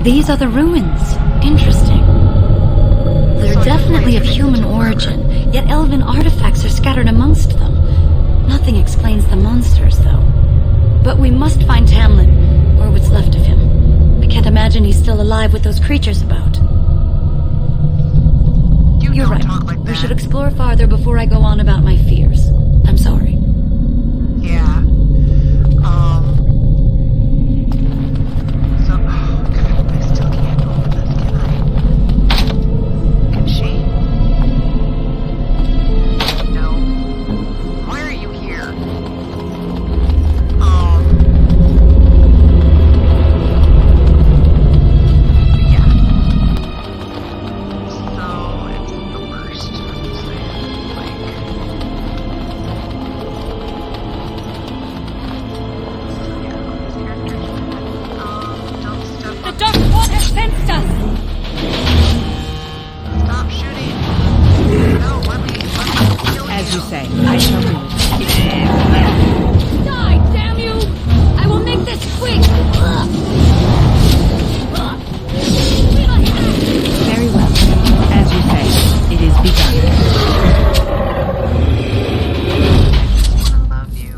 These are the ruins. Interesting. They're definitely of human origin, yet elven artifacts are scattered amongst them. Nothing explains the monsters, though. But we must find Tamlin, or what's left of him. I can't imagine he's still alive with those creatures about. You're right. We should explore farther before I go on about my fears. I'm sorry. Yeah. So, oh God, I still can't open this, can I? Can she? No. Why are you here? Yeah. So, it's the worst. I'm just saying, like... The Dark One has sensed us! Stop shooting! No, let me kill you. As you say, I shall do it. Die, damn you! I will make this quick! Very well. As you say, it is begun. I love you.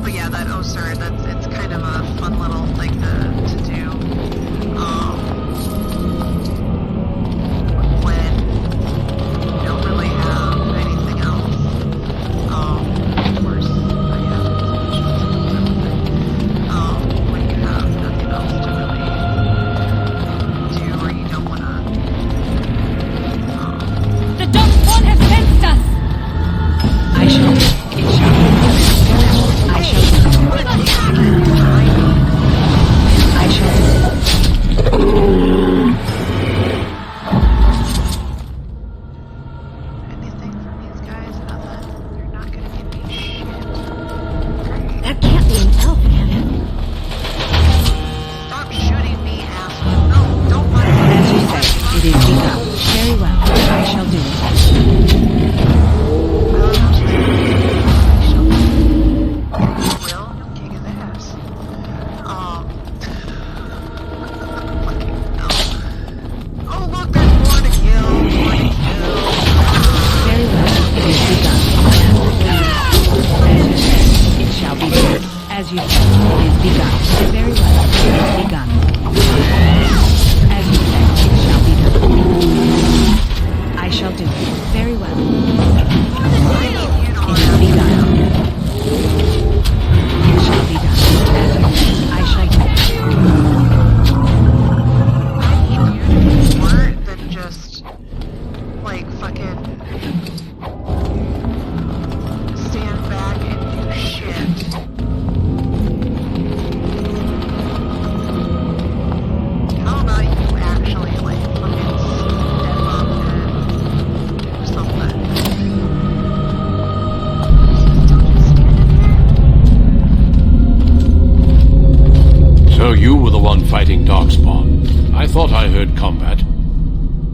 But yeah, that sir, it's kind of a fun little thing to do. When you don't really have anything else. Of course, I have when you have nothing else to really do, or you don't want to. The Dark One has sensed us! I shall do it. It shall be. I shall do it. I shall do it. Anything from these guys? Nothing. They're not gonna give me shit. Great. That can't be an elf, can it? Stop shooting me, asshole. No, don't mind me. As you say, it is begun. Very well. I shall do it. Will, you'll kick his ass. Oh, look, there's more to kill. More to kill. Very well. It is begun. As you say, it shall be done. As you say, it is begun. Very well. It is begun. As you say, it shall be done. I shall do it. Very well. It is begun. It shall be done. As you say, I shall do it. I need you to do more than just, like, fucking stand back and do shit. How about you actually, like, fucking step up and do something? Still just standing there? So you were the one fighting Darkspawn. I thought I heard combat.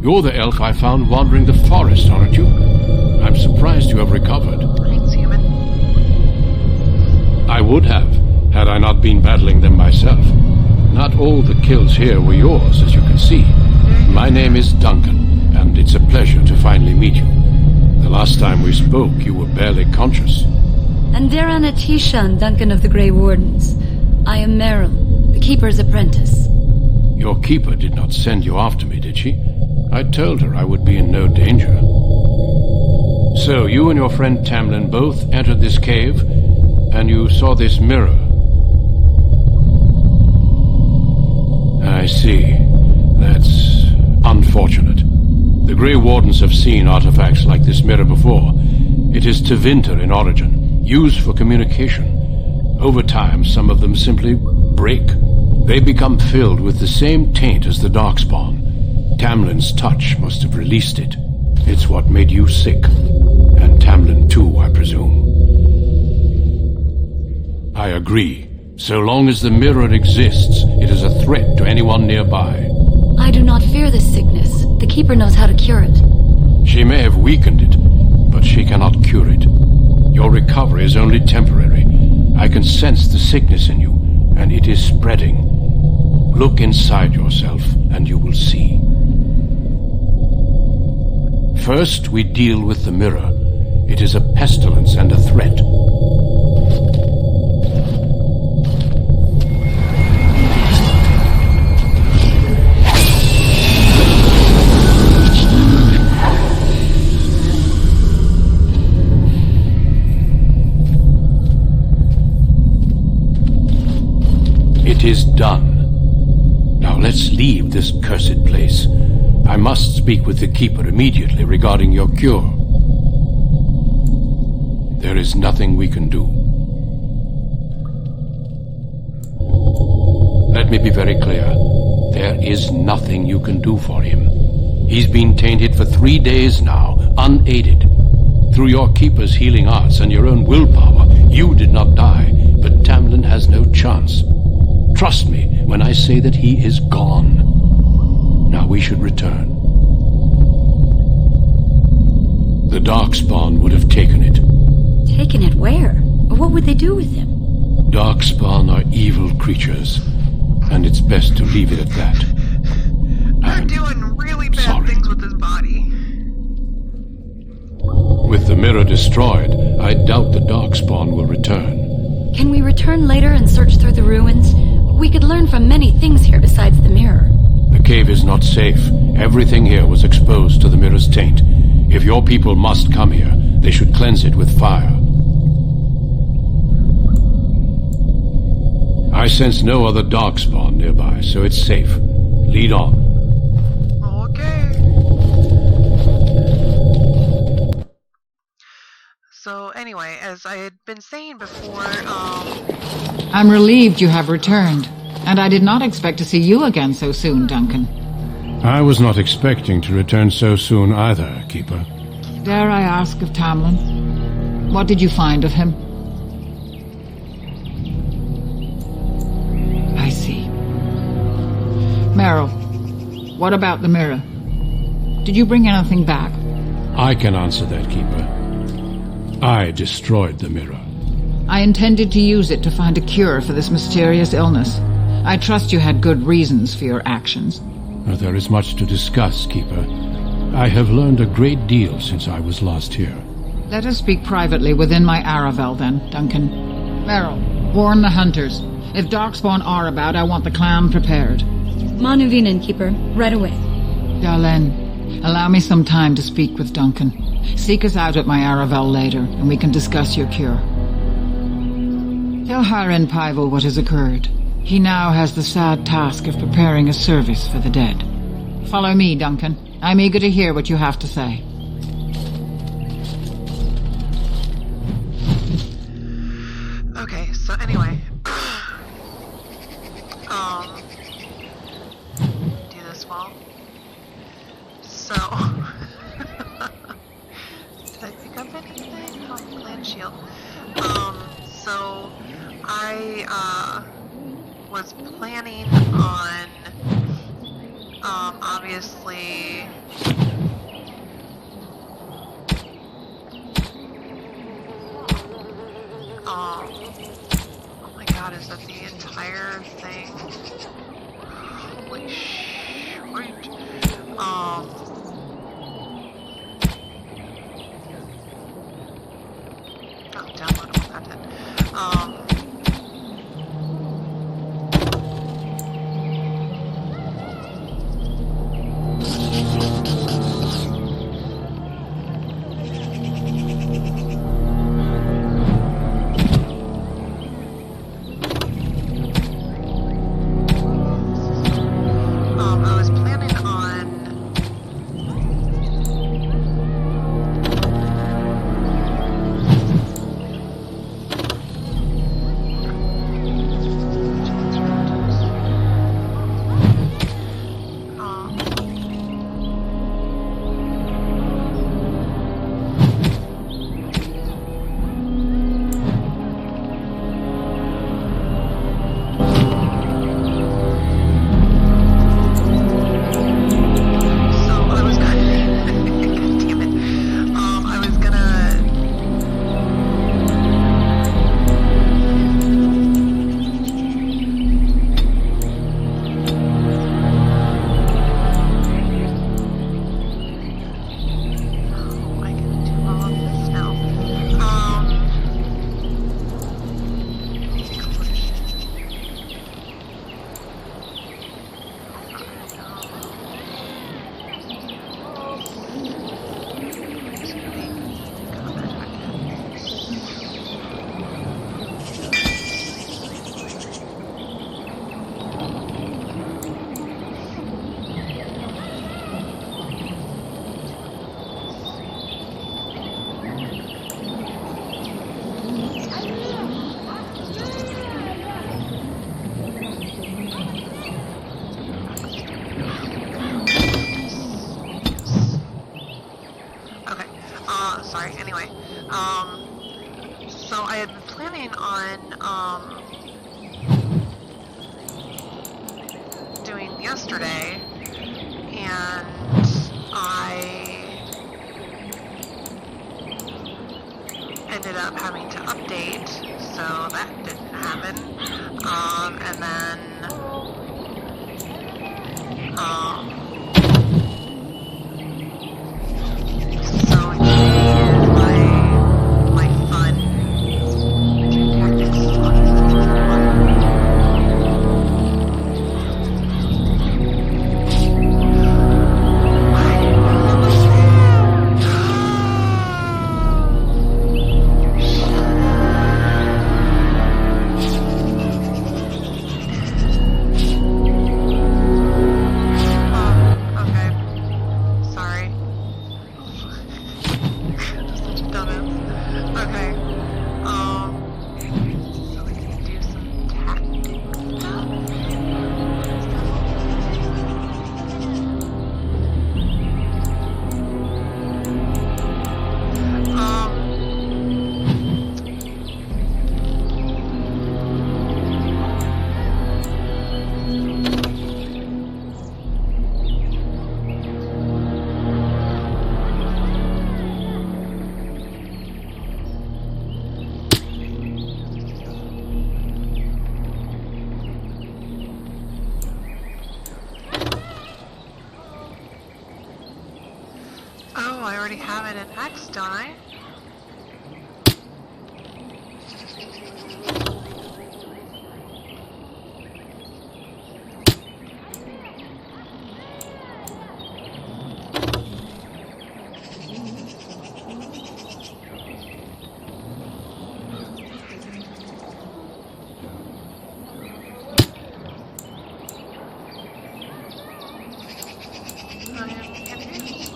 You're the elf I found wandering the forest, aren't you? I'm surprised you have recovered. Thanks, human. I would have, had I not been battling them myself. Not all the kills here were yours, as you can see. My name is Duncan, and it's a pleasure to finally meet you. The last time we spoke, you were barely conscious. And Darren Atisha and Duncan of the Grey Wardens. I am Meryl, the Keeper's apprentice. Your keeper did not send you after me, did she? I told her I would be in no danger. So, you and your friend Tamlin both entered this cave, and you saw this mirror. I see. That's unfortunate. The Grey Wardens have seen artifacts like this mirror before. It is Tevinter in origin, used for communication. Over time, some of them simply break. They become filled with the same taint as the Darkspawn. Tamlin's touch must have released it. It's what made you sick. And Tamlin too, I presume. I agree. So long as the mirror exists, it is a threat to anyone nearby. I do not fear this sickness. The Keeper knows how to cure it. She may have weakened it, but she cannot cure it. Your recovery is only temporary, I can sense the sickness in you, and it is spreading. Look inside yourself, and you will see. First, we deal with the mirror. It is a pestilence and a threat. It is done. Now let's leave this cursed place. I must speak with the Keeper immediately regarding your cure. There is nothing we can do. Let me be very clear. There is nothing you can do for him. He's been tainted for 3 days now, unaided. Through your Keeper's healing arts and your own willpower, you did not die, but Tamlin has no chance. Trust me when I say that he is gone. Now we should return. The Darkspawn would have taken it. Taken it where? Or what would they do with him? Darkspawn are evil creatures, and it's best to leave it at that. They're doing really bad sorry. things with his body. With the mirror destroyed, I doubt the Darkspawn will return. Can we return later and search through the ruins? We could learn from many things here besides the mirror. The cave is not safe. Everything here was exposed to the mirror's taint. If your people must come here, they should cleanse it with fire. I sense no other Darkspawn nearby, so it's safe. Lead on. Okay. So anyway, as I had been saying before, I'm relieved you have returned, and I did not expect to see you again so soon, Duncan. I was not expecting to return so soon either, Keeper. Dare I ask of Tamlin? What did you find of him? I see. Meryl, what about the mirror? Did you bring anything back? I can answer that, Keeper. I destroyed the mirror. I intended to use it to find a cure for this mysterious illness. I trust you had good reasons for your actions. There is much to discuss, Keeper. I have learned a great deal since I was last here. Let us speak privately within my Aravel, then, Duncan. Meryl, warn the hunters. If Darkspawn are about, I want the clan prepared. Manuvinen, Keeper. Right away. Darlene, allow me some time to speak with Duncan. Seek us out at my Aravel later, and we can discuss your cure. Tell Hiren Paival what has occurred. He now has the sad task of preparing a service for the dead. Follow me, Duncan. I'm eager to hear what you have to say. okay, so anyway. Do this well. So, did I pick up anything? Oh, land shield. So, I, was planning on, obviously, oh my god, is that the entire thing? Holy shoot. Downloadable content. I was planning on Sorry, anyway. So I had been planning on, doing yesterday, and I ended up having to update, so that didn't happen. And then, so today is my fun tactics okay. Sorry. Such a dumbass. Okay. So we can do some tactics stuff. Oh, I already have it in X, don't I? I am confused.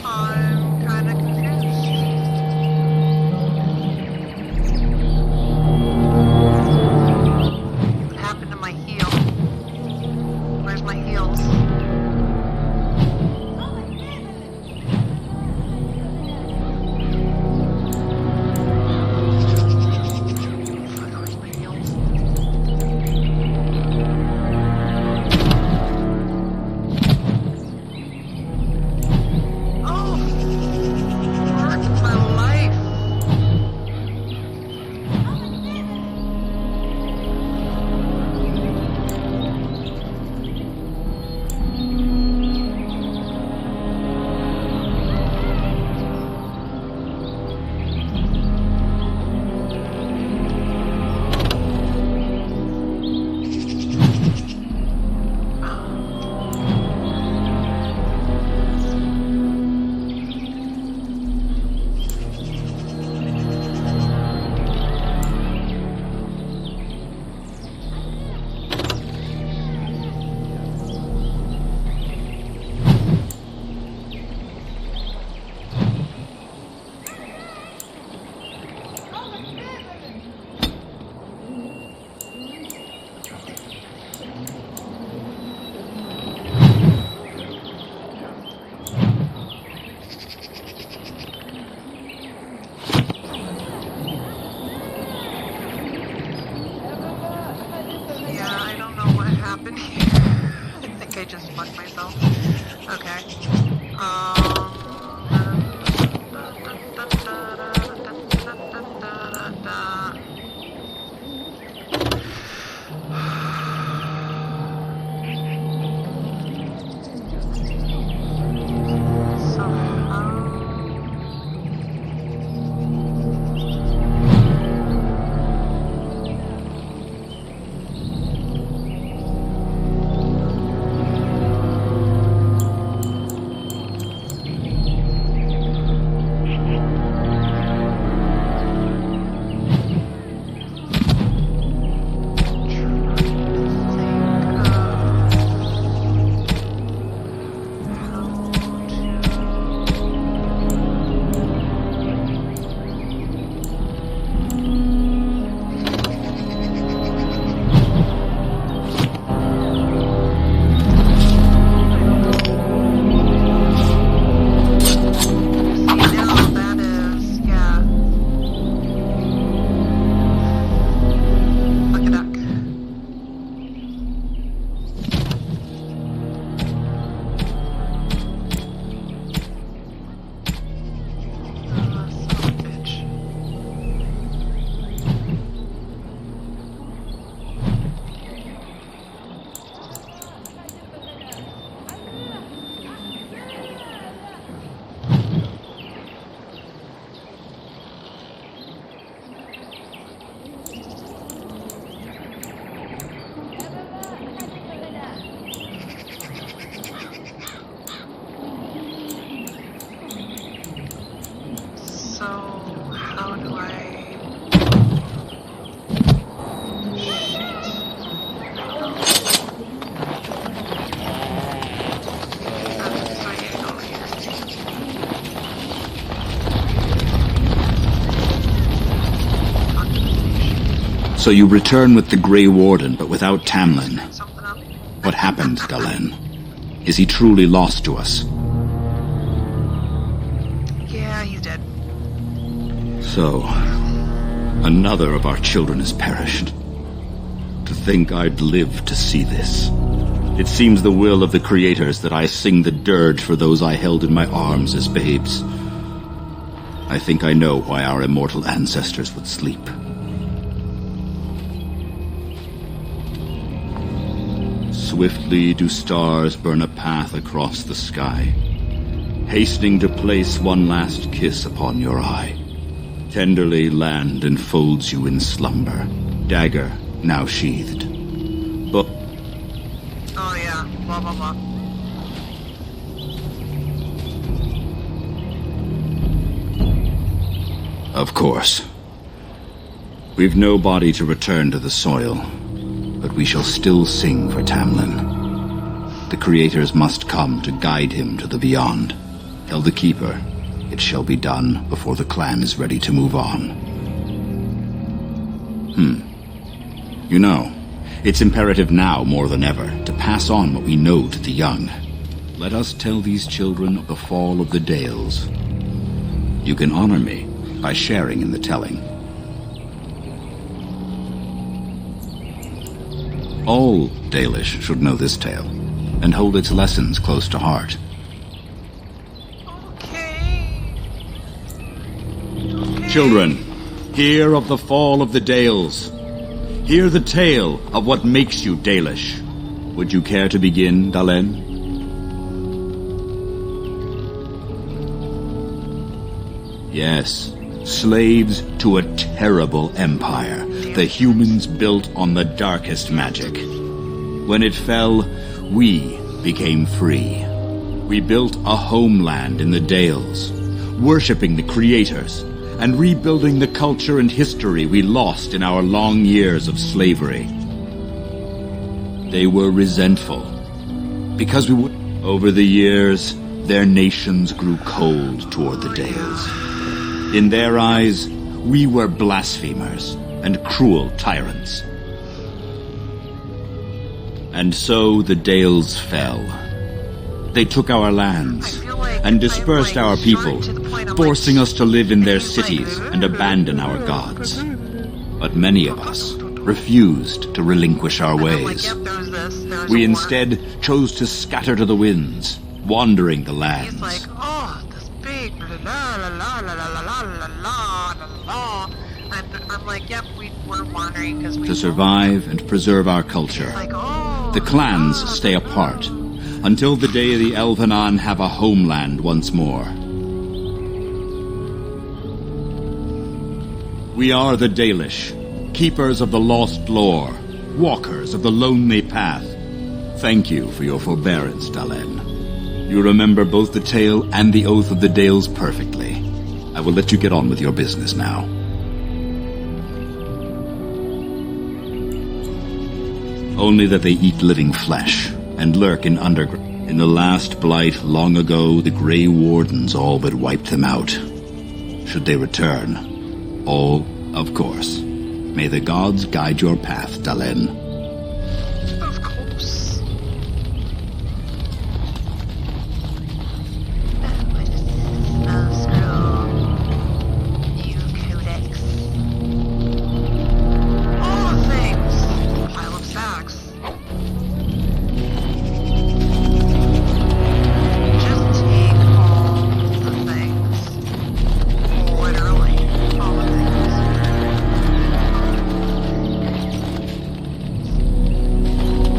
I'm kind of confused. What happened to my heel? Where's my heels? Fuck, where's my heels? Oh! Fuck my life! Yeah, I don't know what happened here. I think I just fucked myself. Okay. So how... So you return with the Grey Warden, but without Tamlin. Something up. What happened, Dalen? Is he truly lost to us? Yeah, he's dead. So, another of our children has perished. To think I'd live to see this. It seems the will of the creators that I sing the dirge for those I held in my arms as babes. I think I know why our immortal ancestors would sleep. Swiftly do stars burn a path across the sky, hastening to place one last kiss upon your eye. Tenderly land enfolds you in slumber, dagger now sheathed. But Oh yeah, blah blah blah. of course, we've no body to return to the soil, but we shall still sing for Tamlin. The creators must come to guide him to the beyond. Tell the Keeper, it shall be done before the clan is ready to move on. You know, it's imperative now more than ever to pass on what we know to the young. Let us tell these children of the fall of the Dales. You can honor me by sharing in the telling. All Dalish should know this tale, and hold its lessons close to heart. Okay. Children, hear of the fall of the Dales. Hear the tale of what makes you Dalish. Would you care to begin, Dalen? Yes, slaves to a terrible empire the humans built on the darkest magic. When it fell, we became free. We built a homeland in the Dales, worshipping the creators, and rebuilding the culture and history we lost in our long years of slavery. They were resentful, because we would... Over the years, their nations grew cold toward the Dales. In their eyes, we were blasphemers and cruel tyrants. And so the Dales fell. They took our lands and dispersed our people, forcing us to live in their cities and abandon our gods. But many of us refused to relinquish our ways. We instead chose to scatter to the winds, wandering the lands. He's like, oh, this big la la la la la la la la la la la. And I'm like, yep, we're wandering because we... To survive and preserve our culture, Like, oh, the clans stay apart until the day the Elvenan have a homeland once more. We are the Dalish, keepers of the lost lore, walkers of the lonely path. Thank you for your forbearance, Dalen. You remember both the tale and the oath of the Dales perfectly. I will let you get on with your business now. Only that they eat living flesh and lurk in underground. In the last blight long ago, the Grey Wardens all but wiped them out. Should they return? All, of course. May the gods guide your path, Dalen. of course. New codex. All the things. Pile of sacks. Just take all the things. Literally, all the things.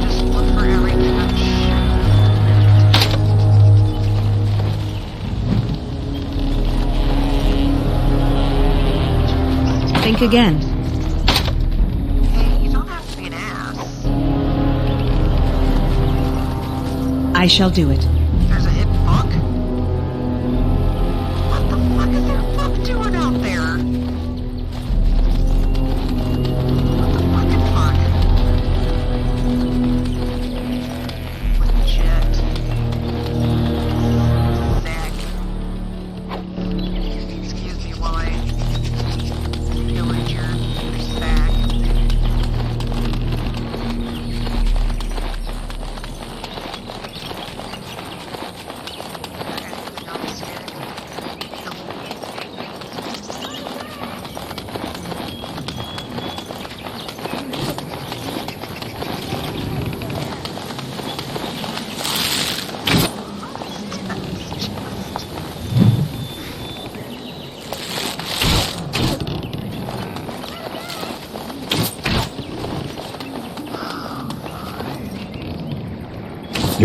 Just look for every catch. Think again. Hey, you don't have to be an ass. I shall do it. There's a hidden book? What the fuck is your book doing out there? What the fucking fuck? Legit. Sick. Excuse me while I pillage your sack.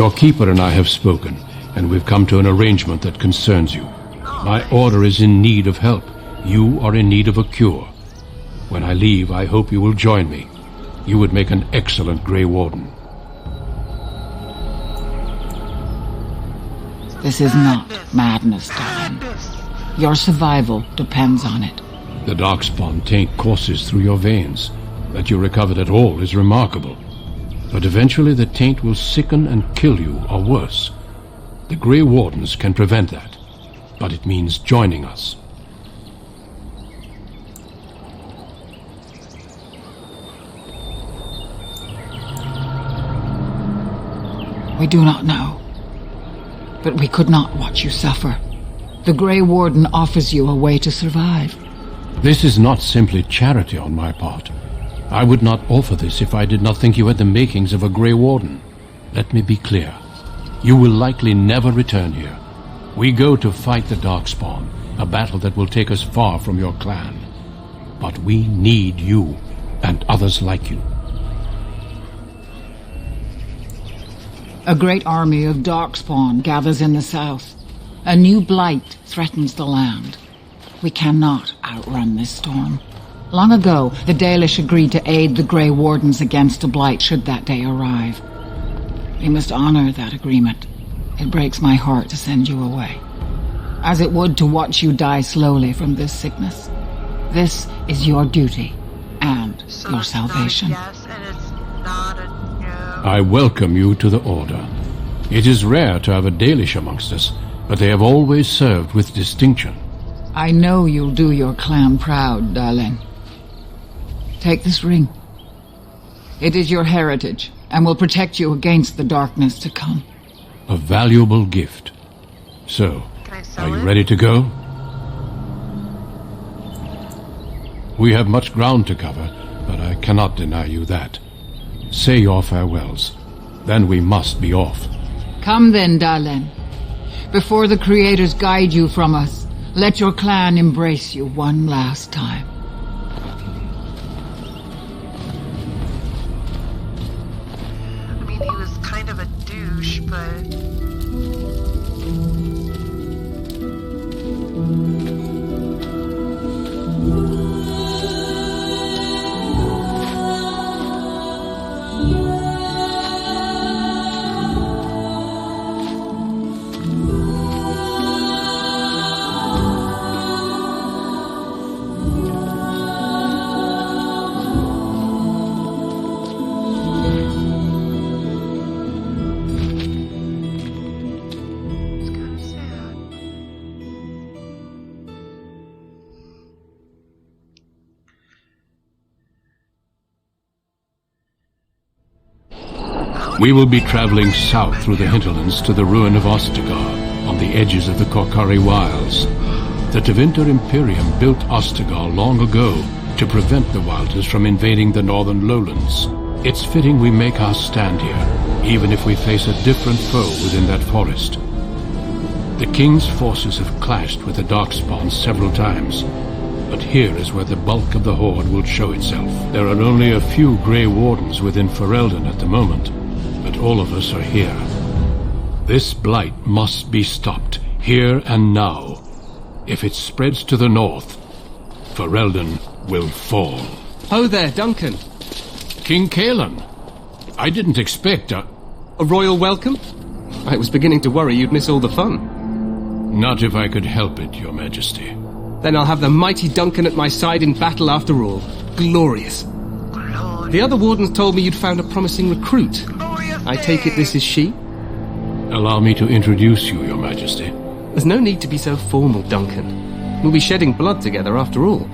Your keeper and I have spoken, and we've come to an arrangement that concerns you. My order is in need of help. You are in need of a cure. When I leave, I hope you will join me. You would make an excellent Grey Warden. This is not madness, darling. Your survival depends on it. The Darkspawn taint courses through your veins. That you recovered at all is remarkable. But eventually the taint will sicken and kill you, or worse. The Grey Wardens can prevent that, but it means joining us. We do not know, but we could not watch you suffer. The Grey Warden offers you a way to survive. This is not simply charity on my part. I would not offer this if I did not think you had the makings of a Grey Warden. Let me be clear. You will likely never return here. We go to fight the Darkspawn, a battle that will take us far from your clan. But we need you, and others like you. A great army of Darkspawn gathers in the south. A new blight threatens the land. We cannot outrun this storm. Long ago, the Dalish agreed to aid the Grey Wardens against a blight should that day arrive. We must honor that agreement. It breaks my heart to send you away, as it would to watch you die slowly from this sickness. This is your duty and So your it's not a salvation. yes and it's not a no. I welcome you to the Order. It is rare to have a Dalish amongst us, but they have always served with distinction. I know you'll do your clan proud, Darlene. Take this ring. It is your heritage, and will protect you against the darkness to come. A valuable gift. So, Can I sell are you it? ready to go? We have much ground to cover, but I cannot deny you that. Say your farewells. Then we must be off. Come then, Darlene. Before the Creators guide you from us, let your clan embrace you one last time. I mean, he was kind of a douche, but... It's kind of sad. We will be traveling south through the hinterlands to the ruin of Ostagar, on the edges of the Korkari Wilds. The Tevinter Imperium built Ostagar long ago to prevent the Wilders from invading the northern lowlands. It's fitting we make our stand here, even if we face a different foe within that forest. The King's forces have clashed with the Darkspawn several times, but here is where the bulk of the Horde will show itself. There are only a few Grey Wardens within Ferelden at the moment, but all of us are here. This blight must be stopped, here and now. If it spreads to the north, Ferelden will fall. Oh there, Duncan. King Kaelan, I didn't expect A royal welcome? I was beginning to worry you'd miss all the fun. Not if I could help it, Your Majesty. Then I'll have the mighty Duncan at my side in battle after all. Glorious. The other wardens told me you'd found a promising recruit. I take it this is she? Allow me to introduce you, Your Majesty. There's no need to be so formal, Duncan. We'll be shedding blood together after all.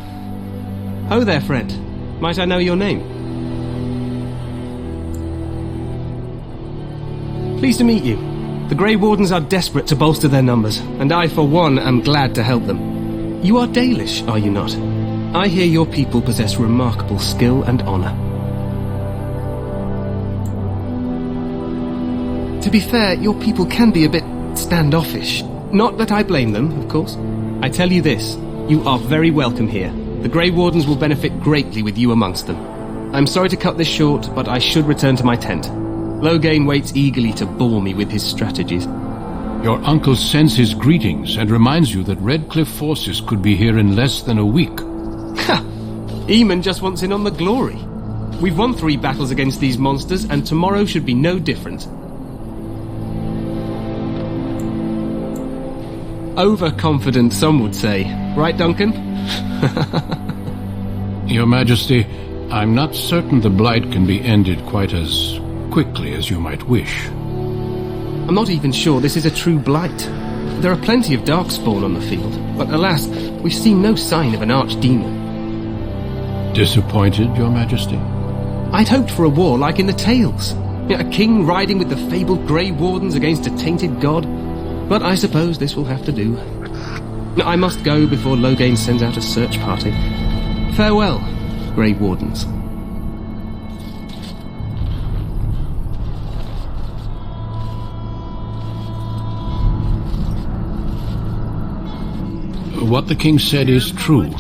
Oh there, friend. Might I know your name? Pleased to meet you. The Grey Wardens are desperate to bolster their numbers, and I, for one, am glad to help them. You are Dalish, are you not? I hear your people possess remarkable skill and honor. To be fair, your people can be a bit standoffish. Not that I blame them, of course. I tell you this, you are very welcome here. The Grey Wardens will benefit greatly with you amongst them. I'm sorry to cut this short, but I should return to my tent. Loghain waits eagerly to bore me with his strategies. Your uncle sends his greetings and reminds you that Redcliffe forces could be here in less than a week. Ha! Eamon just wants in on the glory. We've won 3 battles against these monsters, and tomorrow should be no different. Overconfident, some would say. Right, Duncan? Your Majesty, I'm not certain the Blight can be ended quite as quickly as you might wish. I'm not even sure this is a true blight. There are plenty of darkspawn on the field, but alas, we've seen no sign of an archdemon. Disappointed, Your Majesty? I'd hoped for a war like in the tales. A king riding with the fabled Grey Wardens against a tainted god. But I suppose this will have to do. I must go before Loghain sends out a search party. Farewell, Grey Wardens. What the king said is true.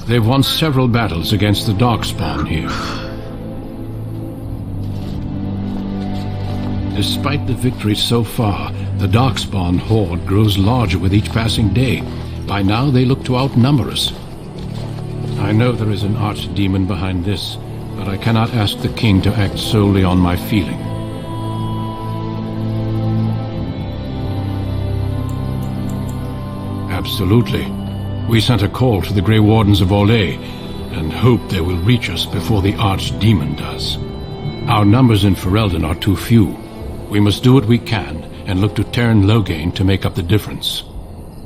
They've won several battles against the Darkspawn here. Despite the victory so far, the Darkspawn horde grows larger with each passing day. By now they look to outnumber us. I know there is an archdemon behind this, but I cannot ask the king to act solely on my feeling. Absolutely. We sent a call to the Grey Wardens of Orlais, and hope they will reach us before the archdemon does. Our numbers in Ferelden are too few. We must do what we can, and look to Terran Loghain to make up the difference.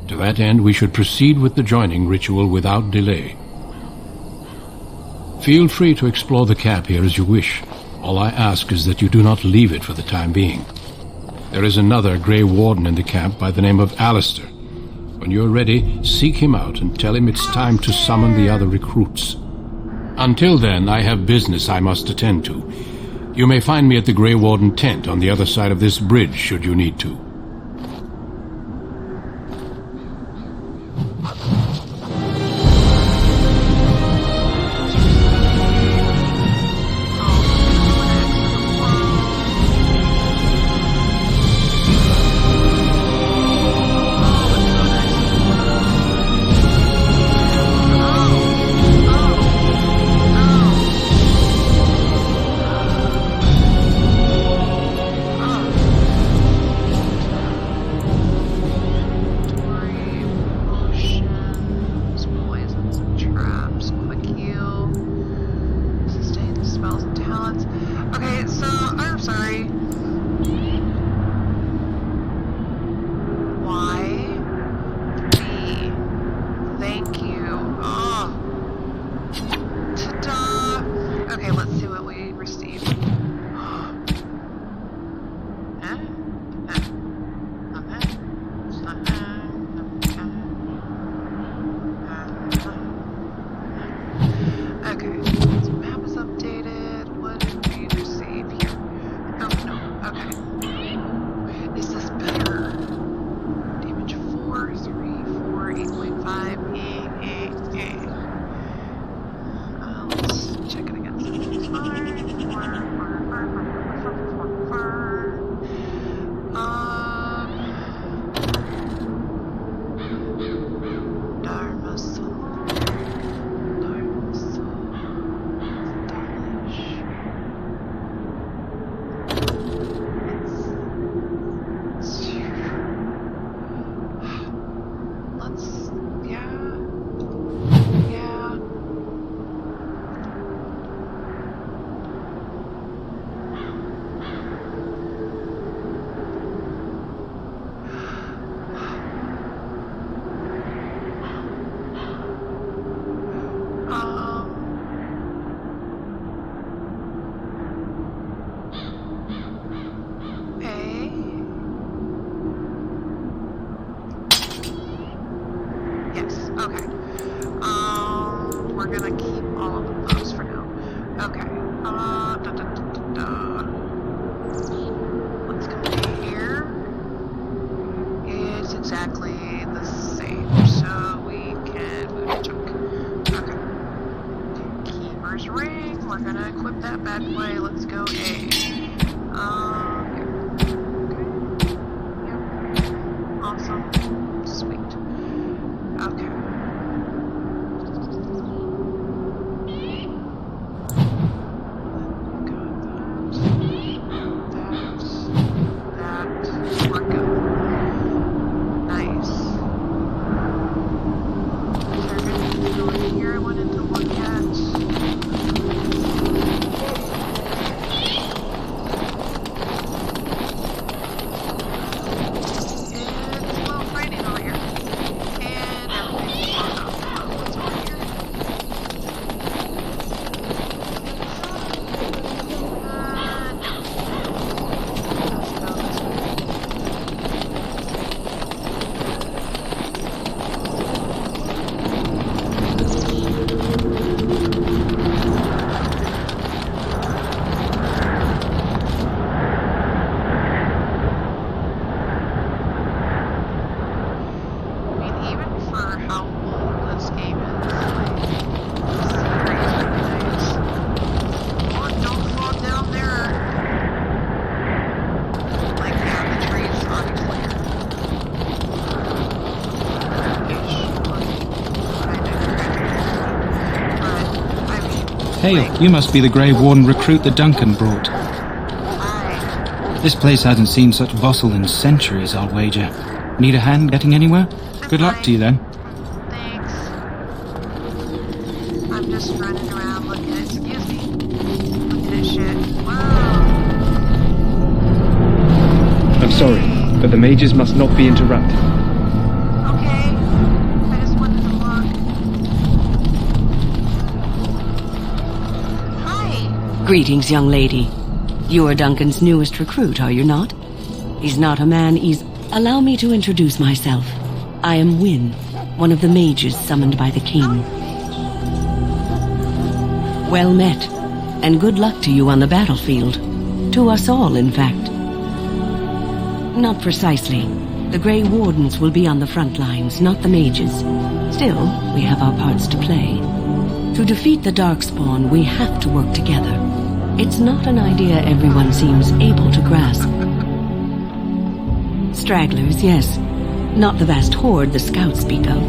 To that end, we should proceed with the joining ritual without delay. Feel free to explore the camp here as you wish. All I ask is that you do not leave it for the time being. There is another Grey Warden in the camp by the name of Alistair. When you're ready, seek him out and tell him it's time to summon the other recruits. Until then, I have business I must attend to. You may find me at the Grey Warden tent on the other side of this bridge, should you need to. Ring. We're gonna equip that bad boy. Let's go A. Hail, you must be the Grey Warden recruit that Duncan brought. Hi. This place hasn't seen such bustle in centuries, I'll wager. Need a hand getting anywhere? Good luck to you then. Thanks. I'm just running around looking at, excuse me, looking at shit. Whoa. I'm sorry, but the mages must not be interrupted. Okay. I just wanted to look. Hi. Greetings, young lady. You are Duncan's newest recruit, are you not? He's not a man, he's... Allow me to introduce myself. I am Wynne, one of the mages summoned by the king. Well met, and good luck to you on the battlefield. To us all, in fact. Not precisely. The Grey Wardens will be on the front lines, not the mages. Still, we have our parts to play. To defeat the Darkspawn, we have to work together. It's not an idea everyone seems able to grasp. Stragglers, yes. Not the vast horde the scouts speak of.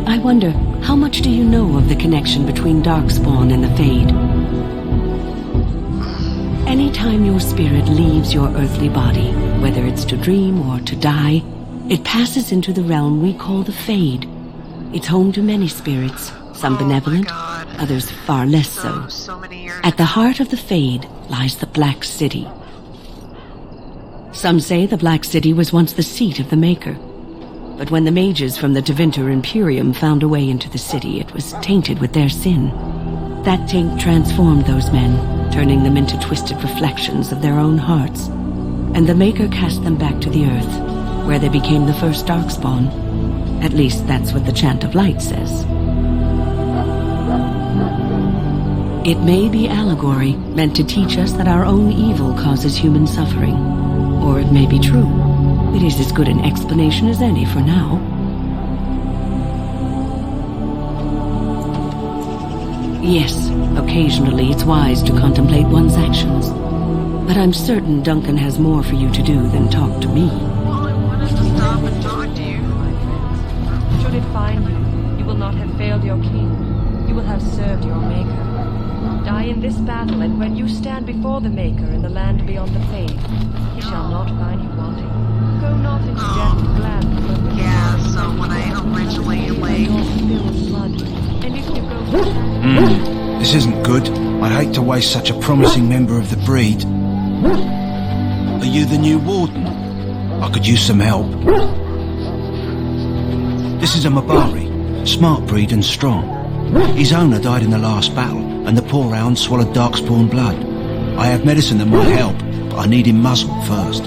I wonder, how much do you know of the connection between Darkspawn and the Fade? Anytime your spirit leaves your earthly body, whether it's to dream or to die, it passes into the realm we call the Fade. It's home to many spirits, some benevolent, others far less so. So many years At the heart of the Fade lies the Black City. Some say the Black City was once the seat of the Maker. But when the mages from the Tevinter Imperium found a way into the city, it was tainted with their sin. That taint transformed those men, turning them into twisted reflections of their own hearts. And the Maker cast them back to the Earth, where they became the first Darkspawn. At least that's what the Chant of Light says. It may be allegory, meant to teach us that our own evil causes human suffering. Or it may be true. It is as good an explanation as any for now. Yes, occasionally it's wise to contemplate one's actions. But I'm certain Duncan has more for you to do than talk to me. All I want is to stop and talk to you. Should it find you, you will not have failed your king. You will have served your Maker. Die in this battle, and when you stand before the Maker in the land beyond the Fade, he shall not find you wanting. Go not into death gladly, but with Yeah, so when I originally, like... blood. And if you go... This isn't good. I'd hate to waste such a promising member of the breed. Are you the new warden? I could use some help. This is a Mabari, smart breed and strong. His owner died in the last battle, and the poor hound swallowed Darkspawn blood. I have medicine that might help, but I need him muzzled first.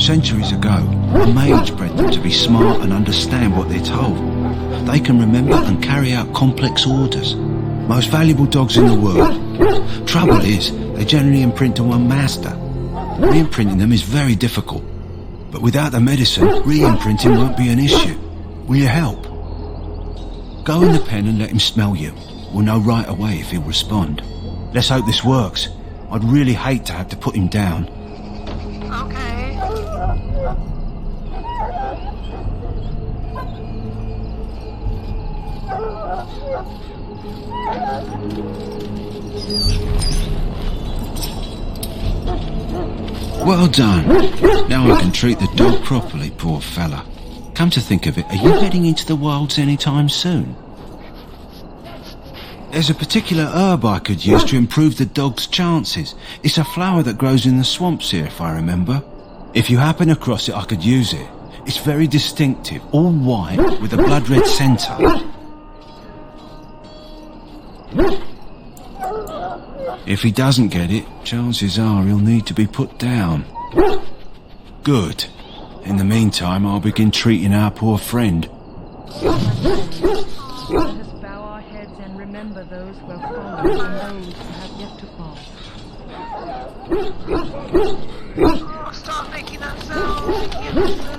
Centuries ago, a mage bred them to be smart and understand what they're told. They can remember and carry out complex orders. Most valuable dogs in the world. Trouble is, they generally imprint to one master. Re-imprinting them is very difficult. But without the medicine, re-imprinting won't be an issue. Will you help? Go in the pen and let him smell you. We'll know right away if he'll respond. Let's hope this works. I'd really hate to have to put him down. Okay. Well done. Now I can treat the dog properly, poor fella. Come to think of it, are you heading into the wilds anytime soon? There's a particular herb I could use to improve the dog's chances. It's a flower that grows in the swamps here, if I remember. If you happen across it, I could use it. It's very distinctive, all white, with a blood-red centre. If he doesn't get it, chances are he'll need to be put down. Good. In the meantime, I'll begin treating our poor friend. Let us bow our heads and remember those who have fallen and those who have yet to fall. Oh, stop making that sound. I can't listen.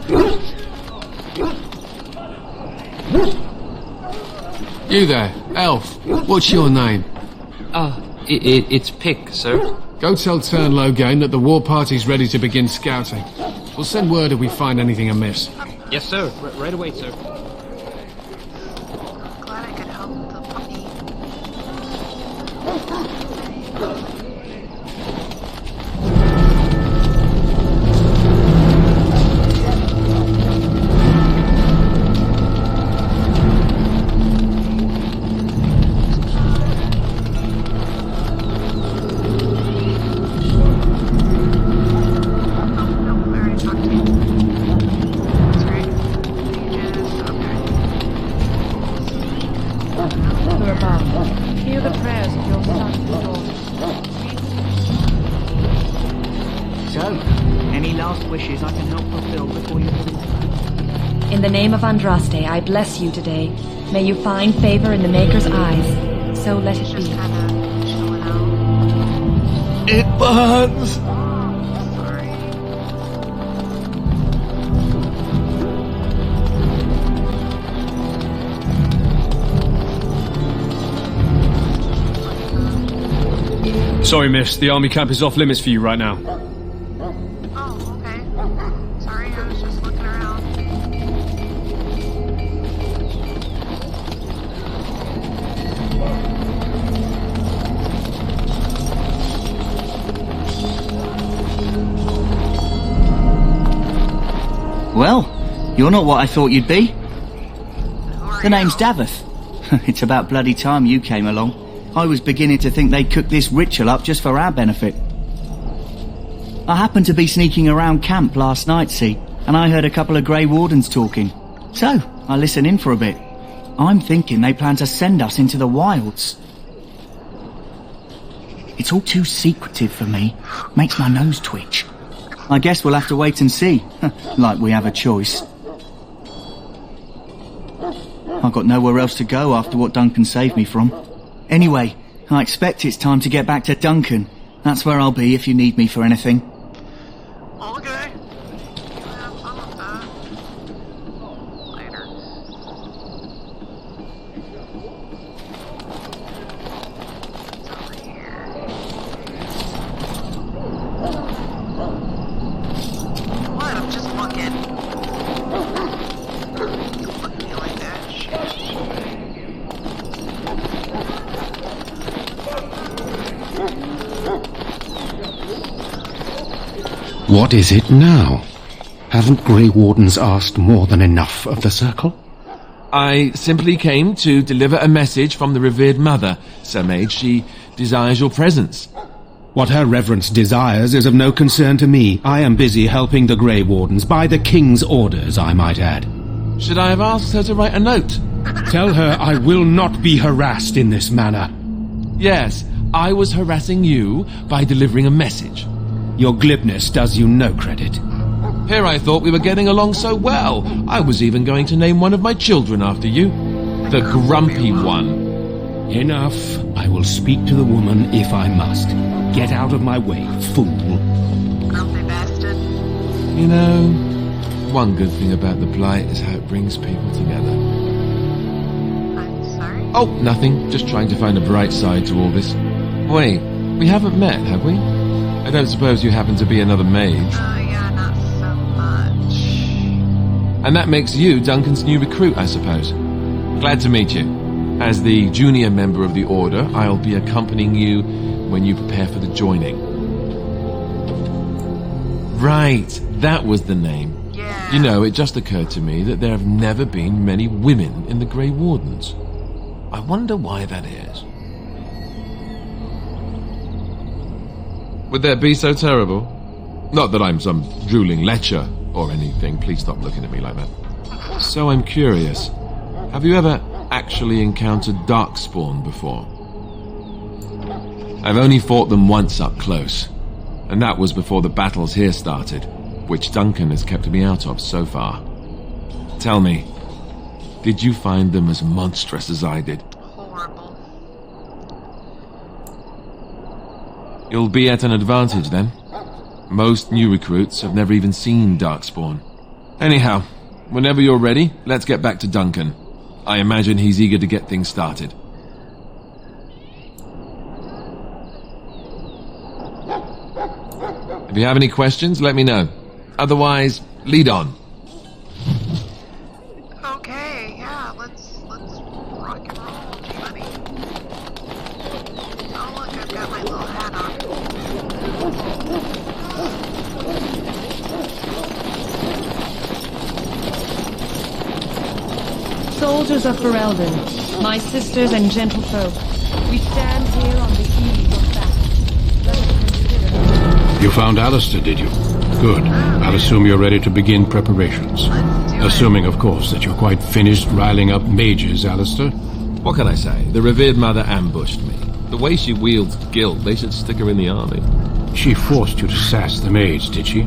You there, elf. What's your name? It's Pick, sir. Go tell Turnlow Game that the war party's ready to begin scouting. We'll send word if we find anything amiss. Yes, sir. Right away, sir. Any last wishes I can help fulfill before you leave? In the name of Andraste, I bless you today. May you find favor in the Maker's eyes. So let it Just be. kind of chilling out. It burns! Sorry. Sorry, miss. The army camp is off limits for you right now. Oh, okay. Sorry, I was just looking around. Well, you're not what I thought you'd be. Who are The name's you? Davith. It's about bloody time you came along. I was beginning to think they'd cooked this ritual up just for our benefit. I happened to be sneaking around camp last night, see, and I heard a couple of Grey Wardens talking. So, I listened in for a bit. I'm thinking they plan to send us into the wilds. It's all too secretive for me. Makes my nose twitch. I guess we'll have to wait and see. Like we have a choice. I've got nowhere else to go after what Duncan saved me from. Anyway, I expect it's time to get back to Duncan. That's where I'll be if you need me for anything. Okay. You have fun with that. Later. It's over here. What? I'm just looking. You look at me like that. Shit. What is it now? Haven't Grey Wardens asked more than enough of the Circle? I simply came to deliver a message from the revered mother, Sir Mage. She desires your presence. What her reverence desires is of no concern to me. I am busy helping the Grey Wardens, by the King's orders, I might add. Should I have asked her to write a note? Tell her I will not be harassed in this manner. Yes, I was harassing you by delivering a message. Your glibness does you no credit. Here I thought we were getting along so well. I was even going to name one of my children after you. The Grumpy One. Enough. I will speak to the woman if I must. Get out of my way, fool. Grumpy bastard. You know, one good thing about the Blight is how it brings people together. I'm sorry? Oh, nothing. Just trying to find a bright side to all this. Wait, we haven't met, have we? I don't suppose you happen to be another mage. Yeah, not so much. And that makes you Duncan's new recruit, I suppose. Glad to meet you. As the junior member of the Order, I'll be accompanying you when you prepare for the joining. Right, that was the name. Yeah. You know, it just occurred to me that there have never been many women in the Grey Wardens. I wonder why that is. Would that be so terrible? Not that I'm some drooling lecher or anything. Please stop looking at me like that. So I'm curious. Have you ever actually encountered Darkspawn before? I've only fought them once up close. And that was before the battles here started, which Duncan has kept me out of so far. Tell me, did you find them as monstrous as I did? Horrible. You'll be at an advantage then. Most new recruits have never even seen Darkspawn. Anyhow, whenever you're ready, let's get back to Duncan. I imagine he's eager to get things started. If you have any questions, let me know. Otherwise, lead on. Okay, yeah, let's rock and roll, buddy. Oh look, I've got my little hat on. Soldiers of Ferelden, my sisters and gentlefolk, we stand here on the eve of battle. Let us consider. You found Alistair, did you? Good. I'll assume you're ready to begin preparations. Let's do it. Assuming, of course, that you're quite finished riling up mages, Alistair. What can I say? The revered mother ambushed me. The way she wields guilt, they should stick her in the army. She forced you to sass the mage, did she?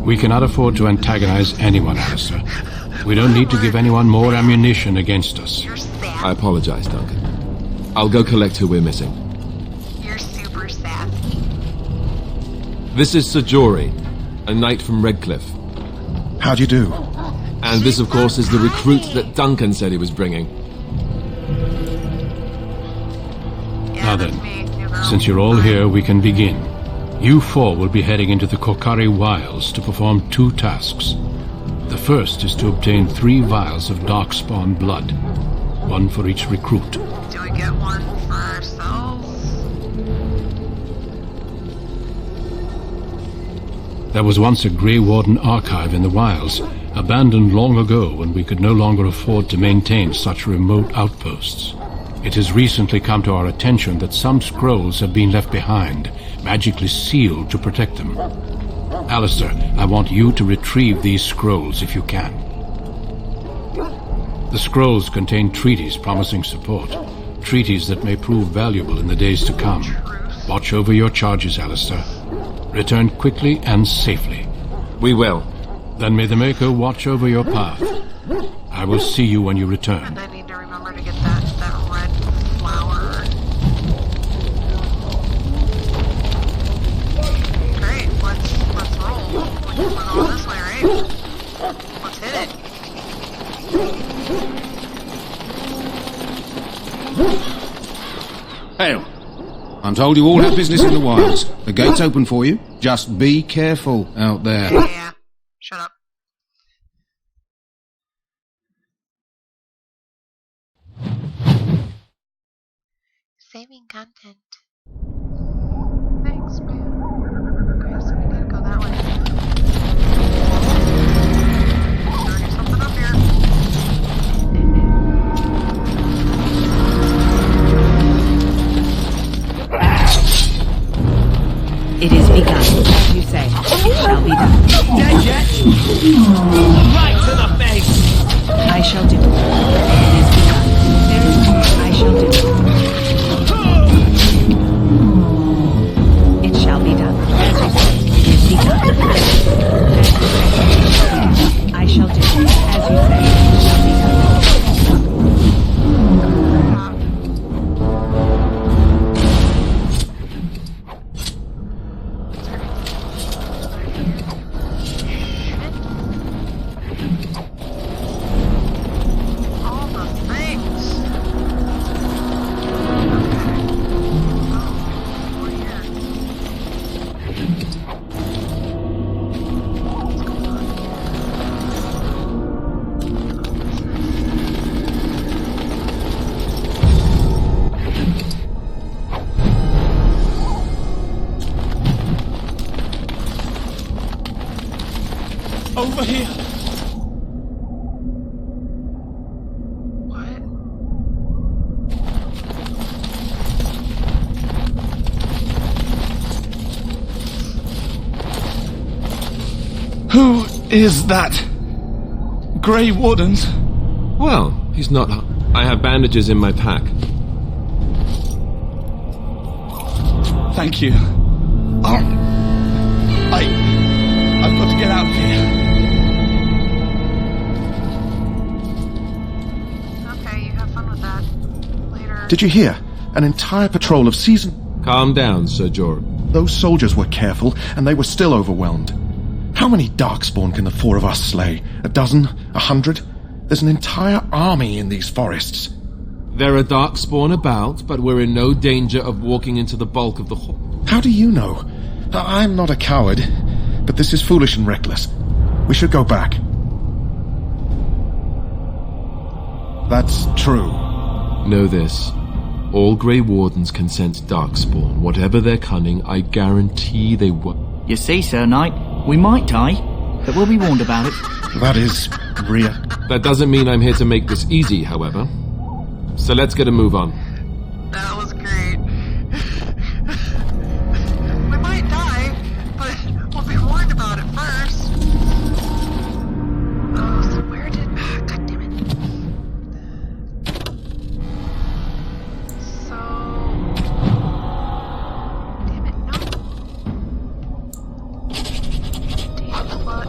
We cannot afford to antagonize anyone, Alistair. We don't need to give anyone more ammunition against us. You're sassy. I apologize, Duncan. I'll go collect who we're missing. You're super sassy. This is Sir Jory, a knight from Redcliffe. How'd you do? And this, of course, is the recruit that Duncan said he was bringing. Now then, since you're all here, we can begin. You four will be heading into the Korkari Wilds to perform 2 tasks. The first is to obtain 3 vials of Darkspawn blood, 1 for each recruit. Do we get one for ourselves? There was once a Grey Warden archive in the wilds, abandoned long ago when we could no longer afford to maintain such remote outposts. It has recently come to our attention that some scrolls have been left behind, magically sealed to protect them. Alistair, I want you to retrieve these scrolls if you can. The scrolls contain treaties promising support, treaties that may prove valuable in the days to come. Watch over your charges, Alistair. Return quickly and safely. We will. Then may the Maker watch over your path. I will see you when you return. And I need to remember to get that red flower. Great, let's roll. We're going this way, right? Let's hit it. Hail. I'm told you all have business in the wilds. The gate's open for you. Just be careful out there. Yeah. Shut up. Saving content. Thanks, man. Okay, so we gotta go that way. There's something up here. It is begun. As you say, it shall be done. Dead yet? Right to the face! I shall do it. It is begun. I shall do it. It shall be done. As you say, it is begun. I shall do it. As you say, it shall be done. Over here. What? Who is that? Grey Wardens? Well, he's not... I have bandages in my pack. Thank you. I've got to get out of here. Okay, you have fun with that. Later. Did you hear? An entire patrol of seasoned... Calm down, Sir Jorah. Those soldiers were careful, and they were still overwhelmed. How many Darkspawn can the 4 of us slay? 12? 100? There's an entire army in these forests. There are Darkspawn about, but we're in no danger of walking into the bulk of the horde. How do you know? I'm not a coward, but this is foolish and reckless. We should go back. That's true. Know this. All Grey Wardens can sense Darkspawn. Whatever their cunning, I guarantee they won't. You see, Sir Knight, we might die, but we'll be warned about it. That is real. That doesn't mean I'm here to make this easy, however. So let's get a move on. That was great. We might die, but we'll be warned about it first. Oh, so where did... God damn it. So... Damn it, no. Damn it,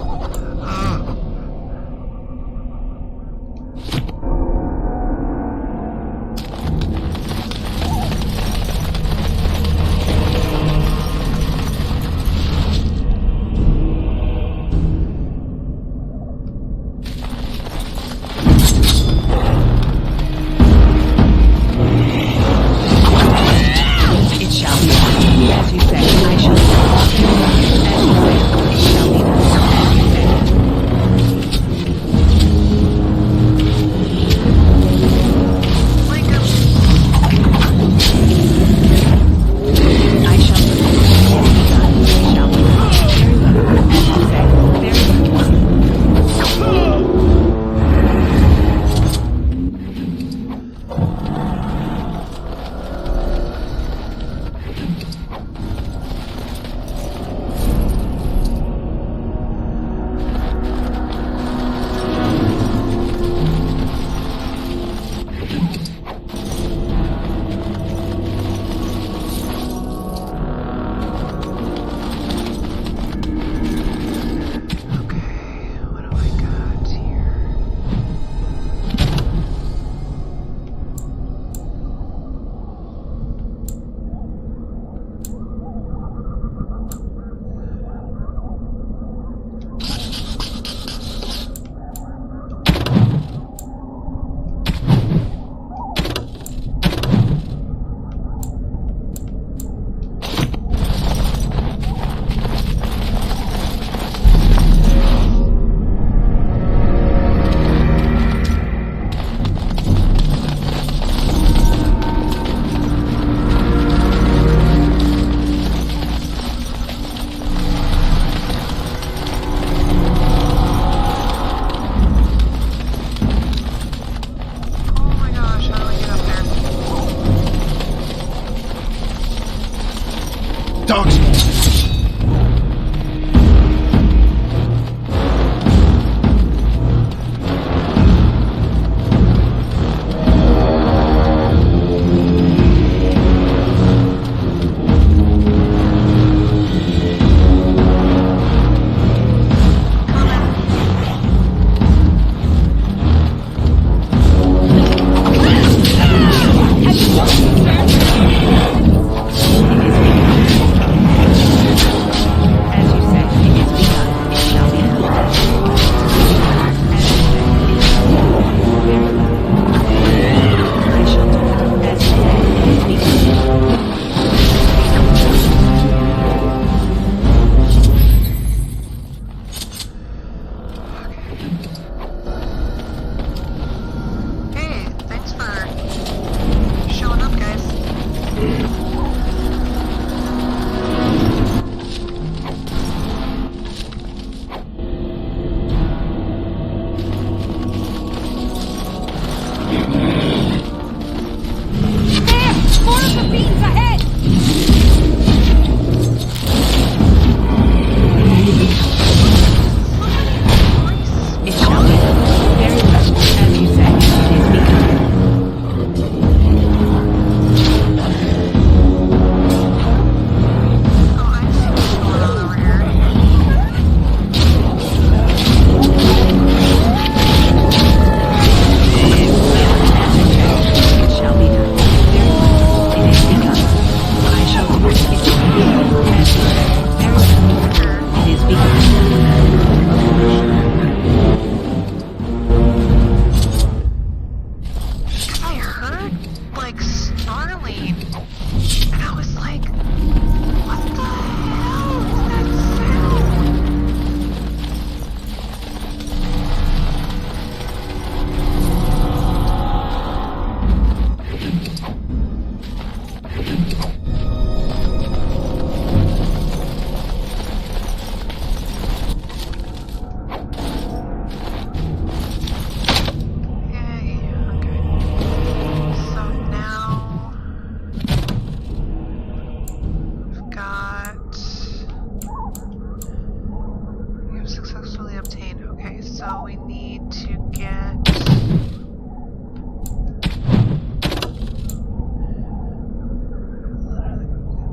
successfully obtained. Okay, so we need to get...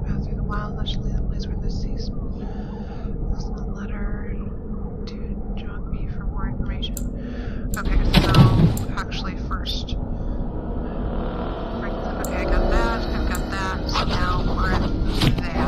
Path through the wild, allegedly the place where the seas... Listen to the letter to John B for more information. Okay, so actually first... Okay, I got that, I've got that, so now we're at that.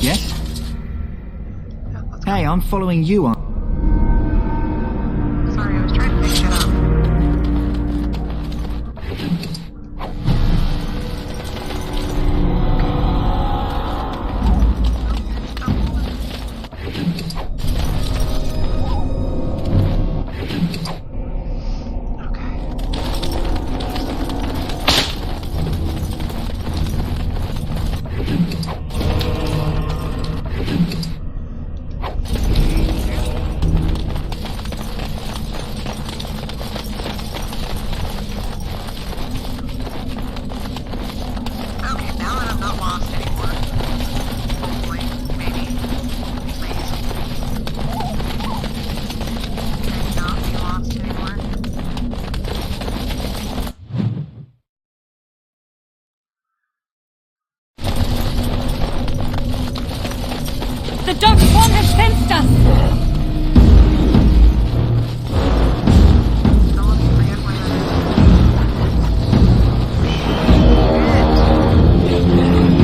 Yes? Yeah, let's go. Hey, I'm following you on. Sorry, I was trying to pick shit up. The darkspawn has sensed us!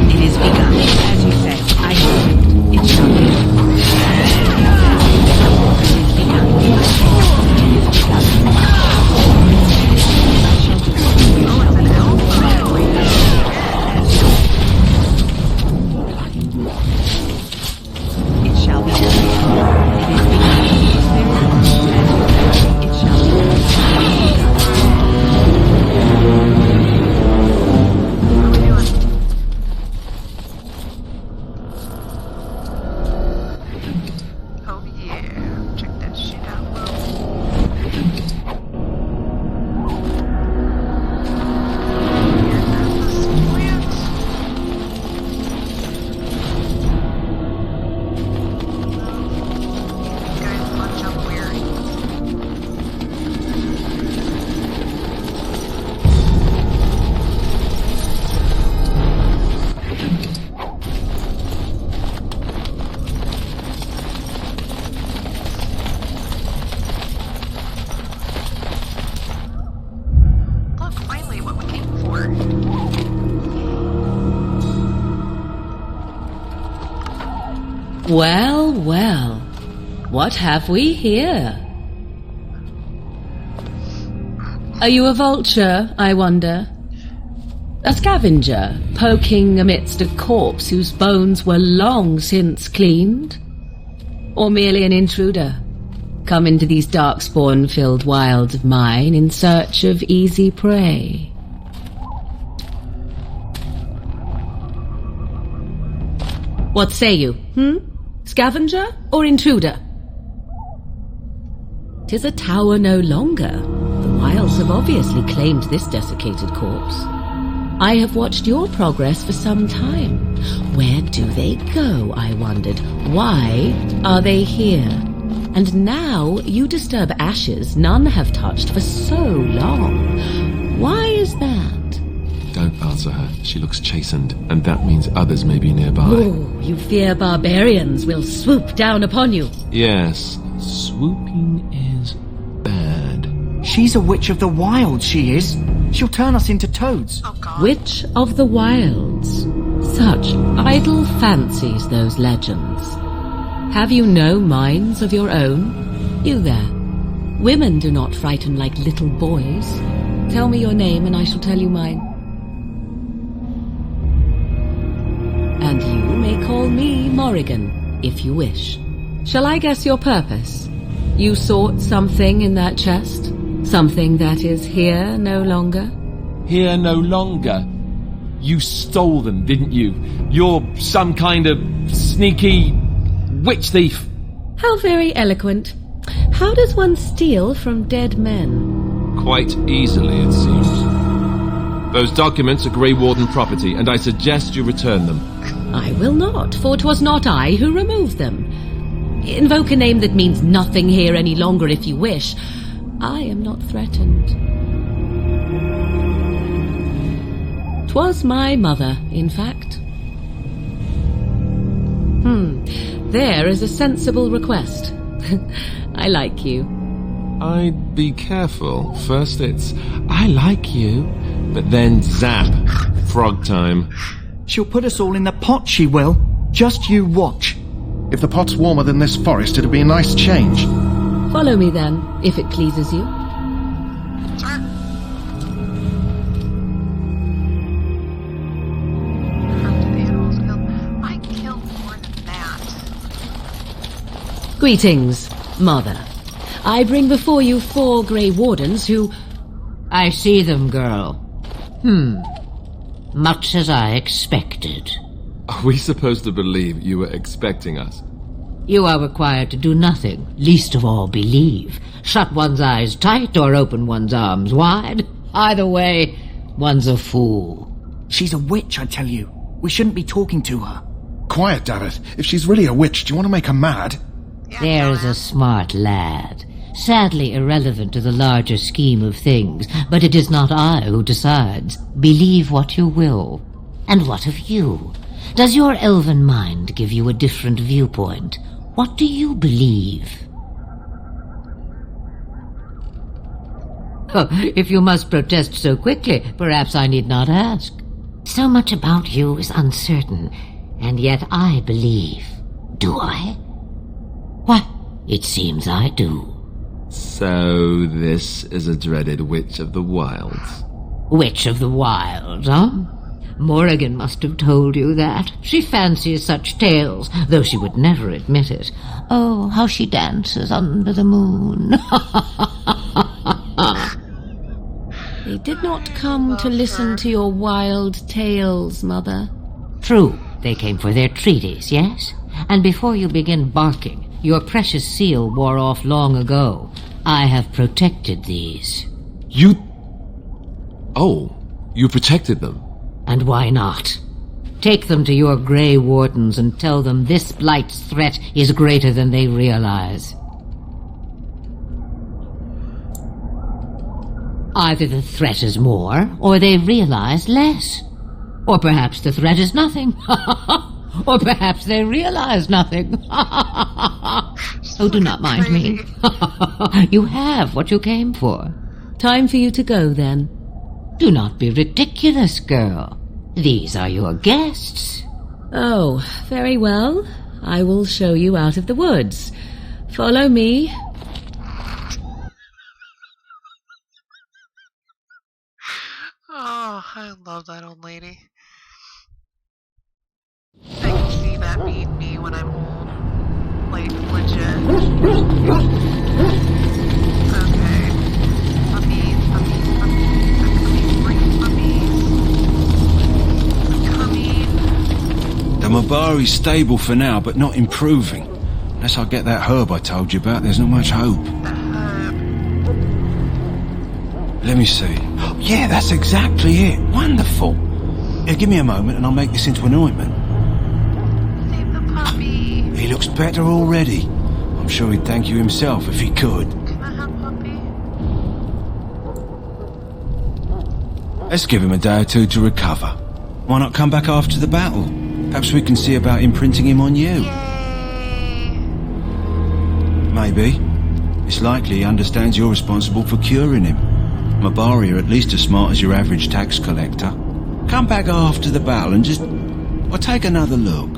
It is begun. As you say, I know it shall be. It is begun. It shall be done. It is begun. It shall be Oh yeah, check that shit out. Look, finally what we came for. Well, well. What have we here? Are you a vulture, I wonder? A scavenger, poking amidst a corpse whose bones were long since cleaned? Or merely an intruder, come into these darkspawn-filled wilds of mine in search of easy prey? What say you, Scavenger or intruder? 'Tis a tower no longer. The wilds have obviously claimed this desiccated corpse. I have watched your progress for some time. Where do they go, I wondered? Why are they here? And now you disturb ashes none have touched for so long. Why is that? Don't answer her. She looks chastened, and that means others may be nearby. Oh, you fear barbarians will swoop down upon you. Yes, swooping is bad. She's a witch of the wild, she is. She'll turn us into toads. Oh god. Witch of the wilds. Such idle fancies, those legends. Have you no minds of your own? You there. Women do not frighten like little boys. Tell me your name and I shall tell you mine. And you may call me Morrigan, if you wish. Shall I guess your purpose? You sought something in that chest? Something that is here no longer? Here no longer. You stole them, didn't you? You're some kind of sneaky witch thief. How very eloquent. How does one steal from dead men? Quite easily, it seems. Those documents are Grey Warden property, and I suggest you return them. I will not, for 'twas not I who removed them. Invoke a name that means nothing here any longer if you wish. I am not threatened. 'Twas my mother, in fact. There is a sensible request. I like you. I'd be careful. First it's, I like you, but then zap. Frog time. She'll put us all in the pot, she will. Just you watch. If the pot's warmer than this forest, it'd be a nice change. Follow me then, if it pleases you. Sir? How did the animals kill? I killed more than that. Greetings, Mother. I bring before you 4 Grey Wardens who... I see them, girl. Much as I expected. Are we supposed to believe you were expecting us? You are required to do nothing, least of all believe. Shut one's eyes tight or open one's arms wide. Either way, one's a fool. She's a witch, I tell you. We shouldn't be talking to her. Quiet, Dareth. If she's really a witch, do you want to make her mad? There's a smart lad. Sadly irrelevant to the larger scheme of things, but it is not I who decides. Believe what you will. And what of you? Does your elven mind give you a different viewpoint? What do you believe? Oh, if you must protest so quickly, perhaps I need not ask. So much about you is uncertain, and yet I believe. Do I? Why, it seems I do. So this is a dreaded Witch of the Wilds. Witch of the Wilds, huh? Morrigan must have told you that. She fancies such tales, though she would never admit it. Oh, how she dances under the moon. They did not come to listen to your wild tales, Mother. True, they came for their treaties, yes? And before you begin barking, your precious seal wore off long ago. I have protected these. You... Oh, you protected them? And why not? Take them to your Grey Wardens and tell them this blight's threat is greater than they realize. Either the threat is more, or they realize less. Or perhaps the threat is nothing. Or perhaps they realize nothing. Oh, do not mind me. You have what you came for. Time for you to go, then. Do not be ridiculous, girl. These are your guests. Oh, very well. I will show you out of the woods. Follow me. Oh, I love that old lady. I can see that being me when I'm old. Like, legit. Okay. Puppies, puppies, puppies. I'm coming for you, puppies. I'm coming. The Mabari's stable for now, but not improving. Unless I get that herb I told you about, there's not much hope. The herb. Let me see. Oh, yeah, that's exactly it. Wonderful. Yeah, give me a moment and I'll make this into an ointment. Save the puppy. He looks better already. I'm sure he'd thank you himself if he could. Can I have puppy? Let's give him a day or two to recover. Why not come back after the battle? Perhaps we can see about imprinting him on you. Yay. Maybe. It's likely he understands you're responsible for curing him. Mabari are at least as smart as your average tax collector. Come back after the battle and just... well, take another look.